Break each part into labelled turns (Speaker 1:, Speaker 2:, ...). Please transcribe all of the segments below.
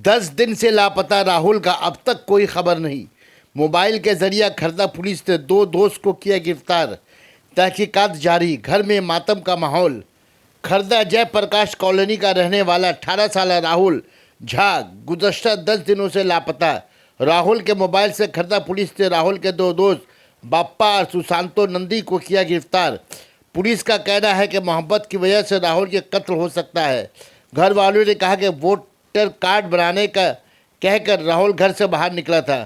Speaker 1: 10 दिन से लापता राहुल का अब तक कोई खबर नहीं। मोबाइल के जरिए खरदा पुलिस ने 2 दोस्त को किया गिरफ्तार। तहकीकात जारी। घर में मातम का माहौल। खरदा जयप्रकाश कॉलोनी का रहने वाला 18 साल राहुल झा गुज़श्ता 10 दिनों से लापता। राहुल के मोबाइल से खरदा पुलिस ने राहुल के 2 दोस्त बाप्पा और सुशांतो नंदी को किया गिरफ्तार। पुलिस का कहना है कि मोहब्बत की वजह से राहुल के कत्ल हो सकता है। घर वालों ने कहा कि वोटर कार्ड बनाने का कहकर राहुल घर से बाहर निकला था।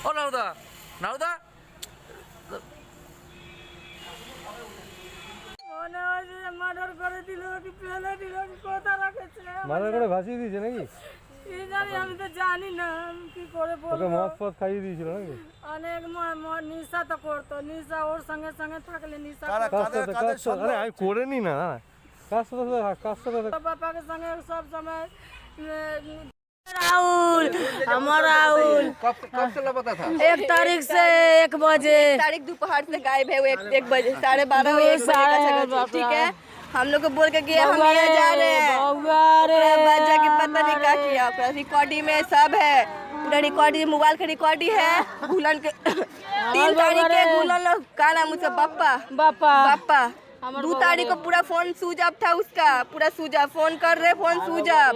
Speaker 2: ও নাউদা নাউদা
Speaker 3: মনে হয় যে মার্ডার করে দিল কি ফেলে দিল কি কথা রাখেছে
Speaker 4: মার্ডার করে ভাসিয়ে দিয়েছে নাকি?
Speaker 3: কি জানি, আমি তো জানি না, আমি কি করে
Speaker 4: ওকে
Speaker 3: বলবো।
Speaker 4: মদ ফদ খাইয়ে দিয়েছিল নাকি?
Speaker 3: অনেক নিশা তো করতো, নিশা ওর সঙ্গে সঙ্গে থাকলে নিশা
Speaker 4: কাজ তো আরে আমি করে নি না কাজ তো
Speaker 3: বাপাকে সঙ্গে সব সময় राहुल हमारा राहुल
Speaker 2: कब से लापता था?
Speaker 3: 1 तारीख से 1 बजे
Speaker 5: तारीख दोपहर से गायब है वो 1 बजे 12:30 1 बजे ठीक है। हम लोग को बोल के गया हम ये जा रहे हैं, बाद जाके पता नहीं क्या किया। रिकॉर्डिंग में सब है, पूरा रिकॉर्डिंग, मोबाइल का रिकॉर्डिंग है। गुलन के 3 तारीख के गुलन का नाम उसका बाप्पा 2 तारीख को पूरा फोन स्विच ऑफ था उसका, पूरा स्विच ऑफ, फोन कर रहे फोन स्विच ऑफ।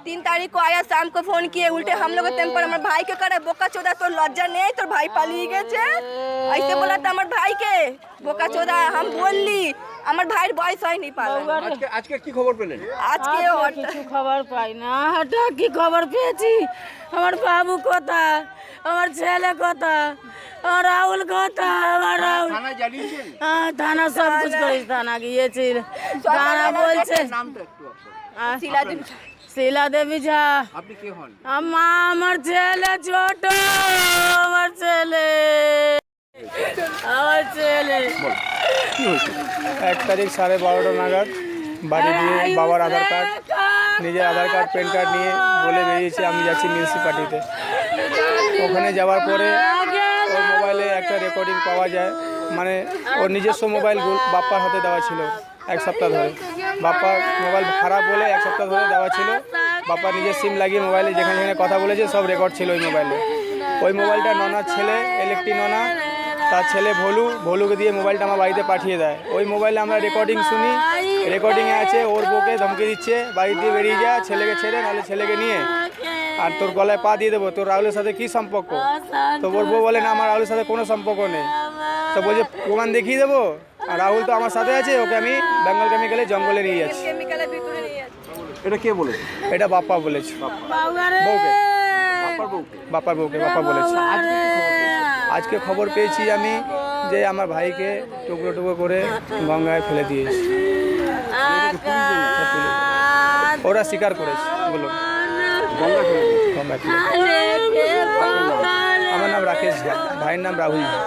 Speaker 5: 3 तारीख को आया, शाम को फोन किए, उल्टे हम लोग टेम्पर हमारे भाई के करे बोका चोदा तो लज्जा नहीं तो भाई पाली गए छे ऐसे बोला था हमारे भाई के बोका चोदा। हम बोलली আমার ভাইয়ের বয়স হয়নি পালা।
Speaker 2: আজকে কি খবর পেলেন?
Speaker 3: আজকে কিছু খবর পাই না। হঠাৎ কি খবর পেয়েছি, আমার বাবু কোথায়, আমার ছেলে কোথায়, আমার রাহুল কোথায়, আমার রাহুল
Speaker 2: থানায় জানিয়েছেন?
Speaker 3: হ্যাঁ, থানা সব কিছু করেছি, থানা গিয়েছি, থানা বলছে
Speaker 2: নামটা একটু
Speaker 3: শিলা দেবী ঝা।
Speaker 2: আপনি কে হন?
Speaker 3: আমার ছেলে ছোট, আমার ছেলে
Speaker 4: 1 তারিখ 12:30 নাগাদ বাড়ি দিয়ে বাবার আধার কার্ড, নিজের আধার কার্ড, প্যান কার্ড নিয়ে বলে বেরিয়েছে আমি যাচ্ছি মিউনিসিপ্যালিটিতে। ওখানে যাওয়ার পরে ওর মোবাইলে একটা রেকর্ডিং পাওয়া যায়, মানে ওর নিজস্ব মোবাইল বাপ্পার হাতে দেওয়া ছিল 1 সপ্তাহ ধরে। বাপ্পার মোবাইল খারাপ বলে 1 সপ্তাহ ধরে দেওয়া ছিল। বাপ্পা নিজের সিম লাগিয়ে মোবাইলে যেখানে যেখানে কথা বলেছে সব রেকর্ড ছিল ওই মোবাইলে। ওই মোবাইলটা ননার ছেলে ইলেকট্রিক ননা, তার ছেলে ভোলুকে দিয়ে মোবাইলটা আমার বাড়িতে পাঠিয়ে দেয়। ওই মোবাইলে আমরা রেকর্ডিং শুনি, রেকর্ডিংয়ে আছে ওর বউকে ধমকি দিচ্ছে বাড়ি দিয়ে বেরিয়ে যা, ছেলেকে ছেড়ে, নাহলে ছেলেকে নিয়ে আর তোর গলায় পা দিয়ে দেবো, তোর রাহুলের সাথে কী সম্পর্ক? তো ওর বউ বলে না আমার রাহুলের সাথে কোনো সম্পর্ক নেই। তো বলছে প্রমাণ দেখিয়ে দেবো, আর রাহুল তো আমার সাথে আছে, ওকে আমি বেঙ্গল কেমিক্যালে জঙ্গলে নিয়ে যাচ্ছি।
Speaker 2: এটা কে বলেছে?
Speaker 4: এটা বাপ্পা বলেছে, বউকে, বাপ্পার বউকে বাপ্পা বলেছে। আজকে খবর পেয়েছি আমি যে আমার ভাইকে টুকরো টুকরো করে গঙ্গায় ফেলে দিয়েছে। ওরা স্বীকার করেছে, বলো গঙ্গায় ফেলে। আমার নাম রাকেশ ঝা, ভাইয়ের নাম রাহুল ঝা।